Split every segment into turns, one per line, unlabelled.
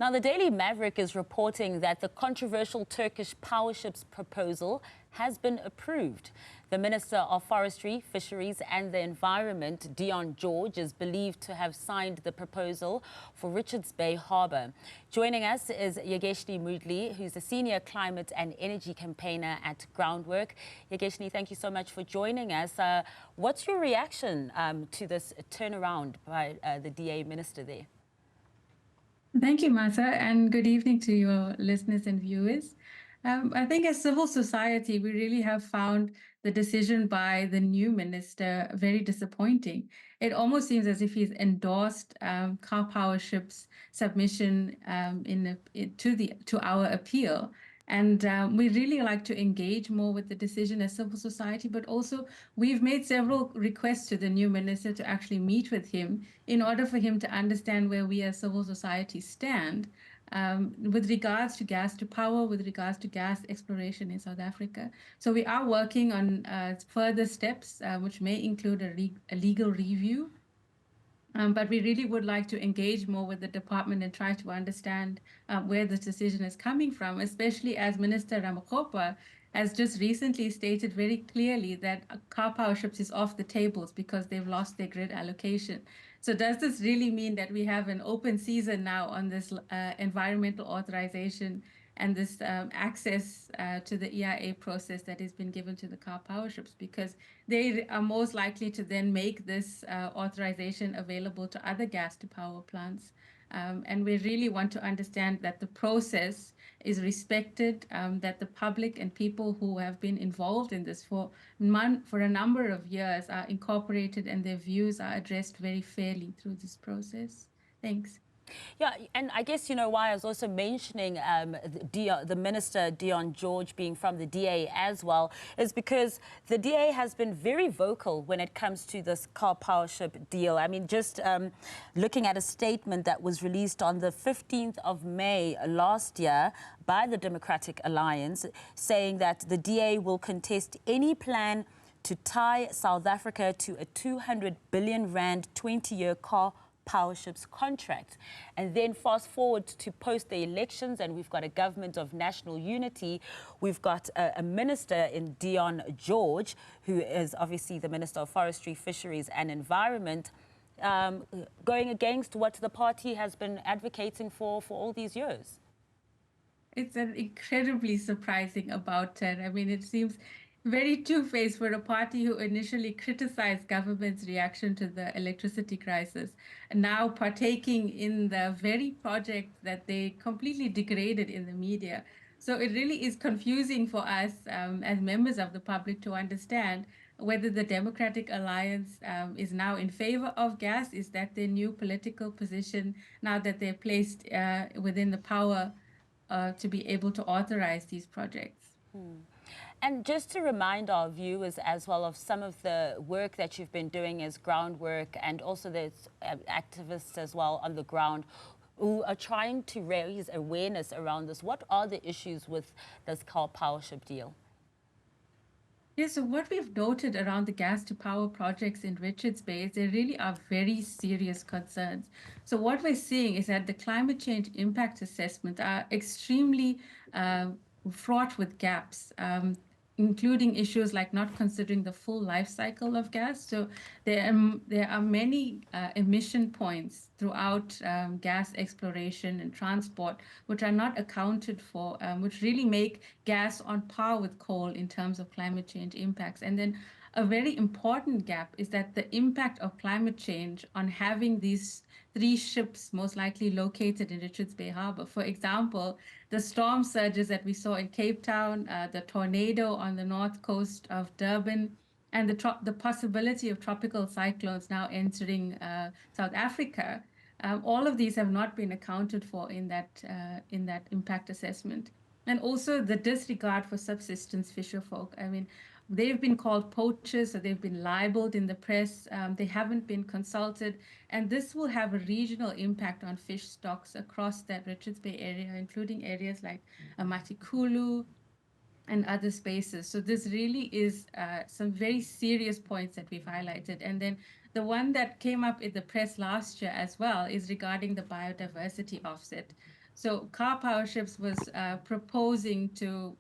Now, the Daily Maverick is reporting that the controversial Turkish power ships proposal has been approved. The Minister of Forestry, Fisheries and the Environment, Dion George, is believed to have signed the proposal for Richards Bay Harbour. Joining us is Yegeshni Moodley, who's a senior climate and energy campaigner at Groundwork. Yegeshni, thank you so much for joining us. What's your reaction to this turnaround by the DA minister there?
Thank you, Martha, and good evening to your listeners and viewers. I think as civil society, we really have found the decision by the new minister very disappointing. It almost seems as if he's endorsed car power ships' submission to our appeal. And we really like to engage more with the decision as civil society, but also we've made several requests to the new minister to actually meet with him in order for him to understand where we as civil society stand with regards to gas to power, with regards to gas exploration in South Africa. So we are working on further steps, which may include a legal review. But we really would like to engage more with the department and try to understand where this decision is coming from, especially as Minister Ramokgopa has just recently stated very clearly that car power ships is off the tables because they've lost their grid allocation. So does this really mean that we have an open season now on this environmental authorization and this access to the EIA process that has been given to the car power ships, because they are most likely to then make this authorization available to other gas to power plants. And we really want to understand that the process is respected, that the public and people who have been involved in this for a number of years are incorporated and their views are addressed very fairly through this process. Thanks.
Yeah, and I guess, you know, why I was also mentioning the Minister, Dion George, being from the DA as well, is because the DA has been very vocal when it comes to this car power ship deal. I mean, just looking at a statement that was released on the 15th of May last year by the Democratic Alliance, saying that the DA will contest any plan to tie South Africa to a 200 billion rand 20-year car power ships contract. And then fast forward to post the elections, and we've got a government of national unity. We've got a minister in Dion George, who is obviously the Minister of Forestry, Fisheries and Environment, going against what the party has been advocating for all these years.
It's an incredibly surprising about turn. I mean, it seems very two-faced for a party who initially criticized government's reaction to the electricity crisis, and now partaking in the very project that they completely degraded in the media. So it really is confusing for us as members of the public to understand whether the Democratic Alliance is now in favor of gas. Is that their new political position now that they're placed within the power to be able to authorize these projects?
And just to remind our viewers as well of some of the work that you've been doing as Groundwork, and also there's activists as well on the ground who are trying to raise awareness around this. What are the issues with this car power ship deal?
Yeah, so what we've noted around the gas to power projects in Richards Bay is there really are very serious concerns. So what we're seeing is that the climate change impact assessment are extremely fraught with gaps, including issues like not considering the full life cycle of gas. So there are many emission points throughout gas exploration and transport which are not accounted for, which really make gas on par with coal in terms of climate change impacts. And then a very important gap is that the impact of climate change on having these 3 ships most likely located in Richards Bay Harbour. For example, the storm surges that we saw in Cape Town, the tornado on the north coast of Durban, and the possibility of tropical cyclones now entering South Africa. All of these have not been accounted for in that impact assessment. And also the disregard for subsistence fisherfolk. I mean, they've been called poachers, so they've been libeled in the press. They haven't been consulted. And this will have a regional impact on fish stocks across that Richards Bay area, including areas like Matikulu and other spaces. So this really is some very serious points that we've highlighted. And then the one that came up in the press last year as well is regarding the biodiversity offset. So Car Power Ships was proposing to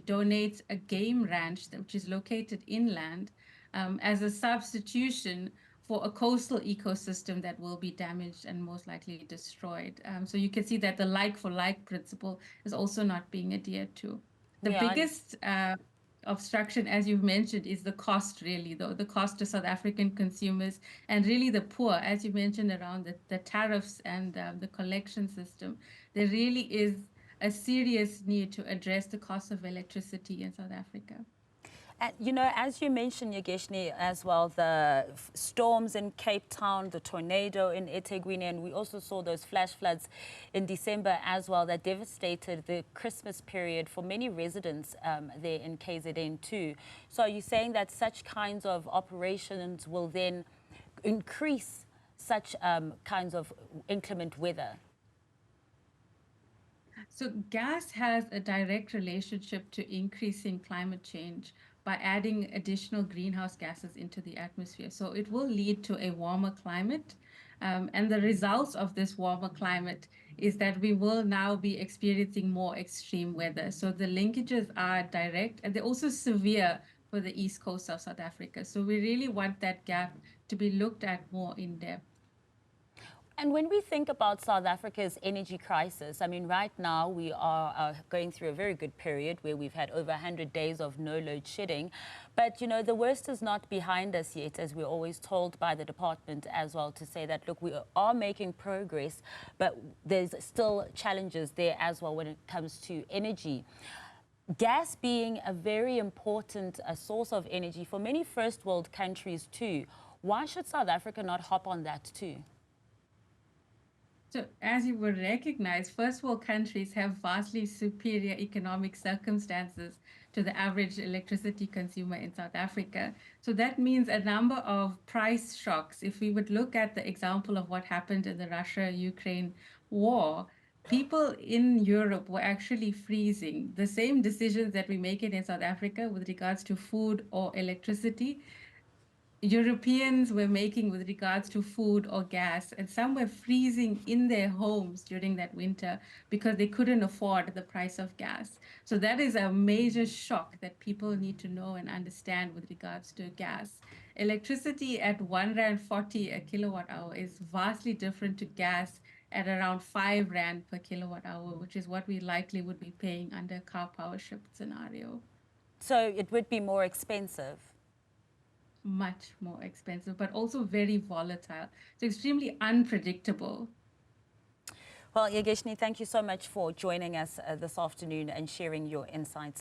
donate a game ranch which is located inland as a substitution for a coastal ecosystem that will be damaged and most likely destroyed. So you can see that the like for like principle is also not being adhered to. The
Yeah,
biggest obstruction, as you've mentioned, is the cost, really, though, the cost to South African consumers and really the poor, as you mentioned, around the tariffs and the collection system. There really is a serious need to address the cost of electricity in South Africa.
and you know, as you mentioned, Yegeshni, as well, the storms in Cape Town, the tornado in eThekwini, and we also saw those flash floods in December as well that devastated the Christmas period for many residents there in KZN too. So are you saying that such kinds of operations will then increase such kinds of inclement weather?
So gas has a direct relationship to increasing climate change by adding additional greenhouse gases into the atmosphere. So it will lead to a warmer climate. And the results of this warmer climate is that we will now be experiencing more extreme weather. So the linkages are direct and they're also severe for the east coast of South Africa. So we really want that gap to be looked at more in depth.
And when we think about South Africa's energy crisis, I mean, right now we are going through a very good period where we've had over 100 days of no load shedding. But, you know, the worst is not behind us yet, as we're always told by the department as well, to say that, look, we are making progress, but there's still challenges there as well when it comes to energy. Gas being a very important source of energy for many first world countries too. Why should South Africa not hop on that too?
So, as you would recognize, first world countries have vastly superior economic circumstances to the average electricity consumer in South Africa. So, that means a number of price shocks. If we would look at the example of what happened in the Russia Ukraine war, people in Europe were actually freezing. The same decisions that we make it in South Africa with regards to food or electricity, Europeans were making with regards to food or gas, and some were freezing in their homes during that winter because they couldn't afford the price of gas. So that is a major shock that people need to know and understand with regards to gas. Electricity at 1 Rand 40 a kilowatt hour is vastly different to gas at around 5 Rand per kilowatt hour, which is what we likely would be paying under a car power ship scenario.
So it would be more expensive.
Much more expensive, but also very volatile. So extremely unpredictable.
Well, Yegeshni, thank you so much for joining us this afternoon and sharing your insights.